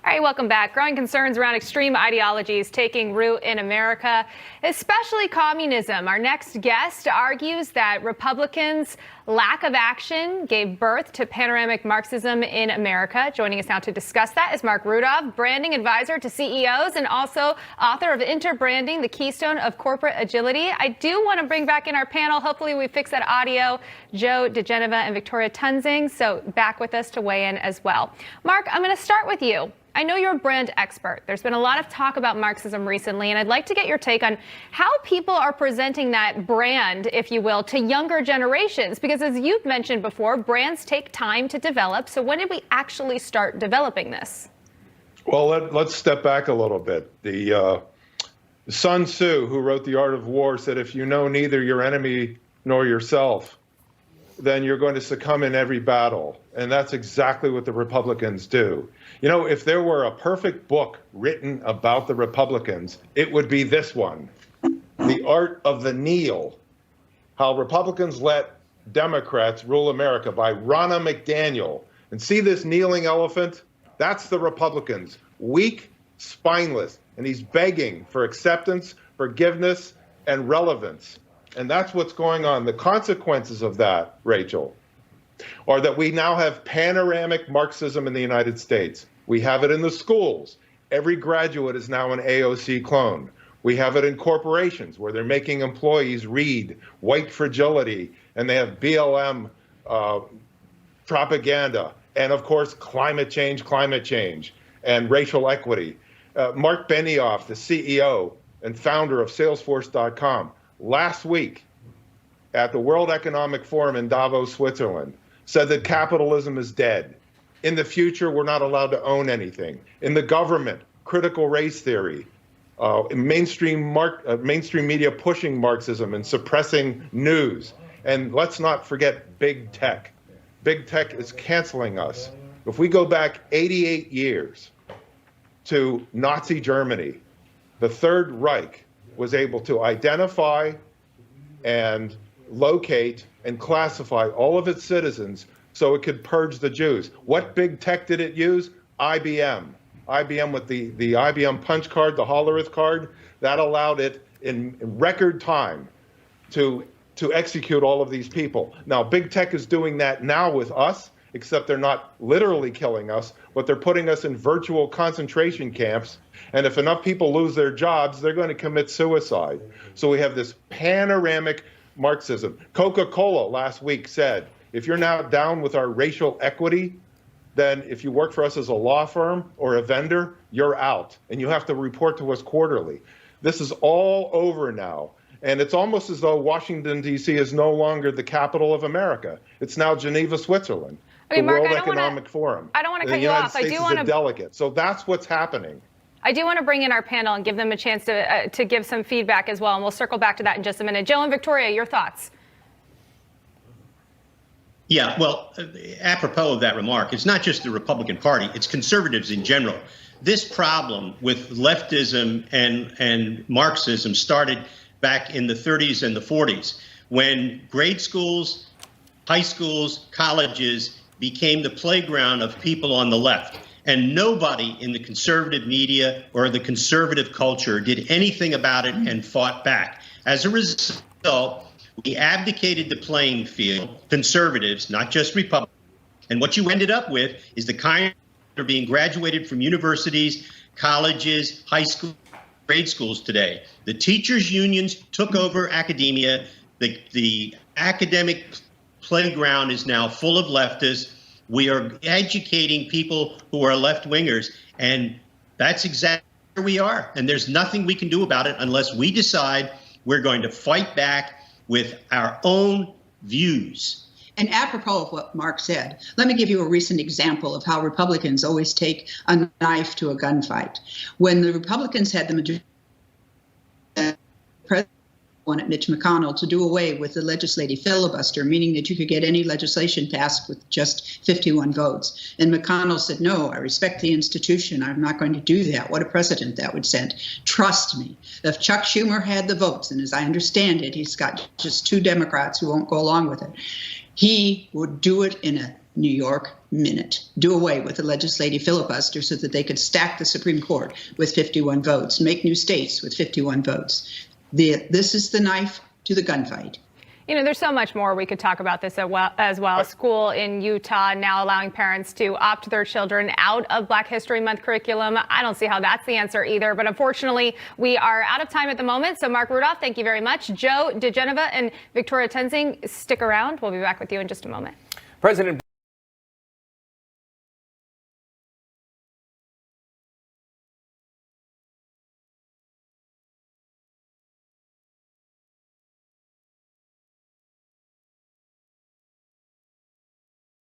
All right, welcome back. Growing concerns around extreme ideologies taking root in America, especially communism. Our next guest argues that Republicans' lack of action gave birth to panoramic Marxism in America. Joining us now to discuss that is Mark Rudov, branding advisor to CEOs and also author of Interbranding, the Keystone of Corporate Agility. I do want to bring back in our panel, hopefully we fix that audio, Joe DeGeneva and Victoria Tunzing, so back with us to weigh in as well. Mark, I'm going to start with you. I know you're a brand expert. There's been a lot of talk about Marxism recently, and I'd like to get your take on how people are presenting that brand, if you will, to younger generations. Because as you've mentioned before, brands take time to develop. So when did we actually start developing this? Well, let's step back a little bit. The Sun Tzu, who wrote The Art of War, said, if you know neither your enemy nor yourself, then you're going to succumb in every battle. And that's exactly what the Republicans do. You know, if there were a perfect book written about the Republicans, it would be this one, The Art of the Kneel, How Republicans Let Democrats Rule America by Ronna McDaniel. And see this kneeling elephant? That's the Republicans, weak, spineless, and he's begging for acceptance, forgiveness, and relevance. And that's what's going on. The consequences of that, Rachel, are that we now have panoramic Marxism in the United States. We have it in the schools. Every graduate is now an AOC clone. We have it in corporations where they're making employees read white fragility, and they have BLM propaganda, and of course, climate change, and racial equity. Mark Benioff, the CEO and founder of Salesforce.com, last week at the World Economic Forum in Davos, Switzerland, said that capitalism is dead. In the future, we're not allowed to own anything. In the government, critical race theory, mainstream media pushing Marxism and suppressing news. And let's not forget big tech. Big tech is canceling us. If we go back 88 years to Nazi Germany, the Third Reich was able to identify and locate and classify all of its citizens so it could purge the Jews. What big tech did it use? IBM. IBM with the IBM punch card, the Hollerith card, that allowed it in record time to execute all of these people. Now, big tech is doing that now with us, except they're not literally killing us, but they're putting us in virtual concentration camps. And if enough people lose their jobs, they're going to commit suicide. So we have this panoramic Marxism. Coca-Cola last week said, if you're now down with our racial equity, then if you work for us as a law firm or a vendor, you're out. And you have to report to us quarterly. This is all over now. And it's almost as though Washington, D.C. is no longer the capital of America. It's now Geneva, Switzerland. Okay, the Mark, World Economic Forum. I don't want to cut you United off. States I do is want a to delegate. So that's what's happening. I do want to bring in our panel and give them a chance to give some feedback as well, and we'll circle back to that in just a minute. Joe and Victoria, your thoughts? Yeah, well, apropos of that remark, it's not just the Republican Party, it's conservatives in general. This problem with leftism and Marxism started back in the 30s and the 40s, when grade schools, high schools, colleges became the playground of people on the left. And nobody in the conservative media or the conservative culture did anything about it and fought back. As a result, we abdicated the playing field, conservatives, not just Republicans. And what you ended up with is the kind that are being graduated from universities, colleges, high school, grade schools today. The teachers' unions took over academia. The academic playground is now full of leftists. We are educating people who are left-wingers, and that's exactly where we are. And there's nothing we can do about it unless we decide we're going to fight back with our own views. And apropos of what Mark said, let me give you a recent example of how Republicans always take a knife to a gunfight. When the Republicans had the majority, President wanted Mitch McConnell to do away with the legislative filibuster, meaning that you could get any legislation passed with just 51 votes. And McConnell said, no, I respect the institution. I'm not going to do that. What a precedent that would set. Trust me, if Chuck Schumer had the votes, and as I understand it, he's got just 2 Democrats who won't go along with it, he would do it in a New York minute. Do away with the legislative filibuster so that they could stack the Supreme Court with 51 votes, make new states with 51 votes. This is the knife to the gunfight. You know, there's so much more we could talk about this as well. A school in Utah now allowing parents to opt their children out of Black History Month curriculum. I don't see how that's the answer either. But unfortunately, we are out of time at the moment. So Mark Rudov, thank you very much. Joe DeGeneva and Victoria Tenzing, stick around. We'll be back with you in just a moment. President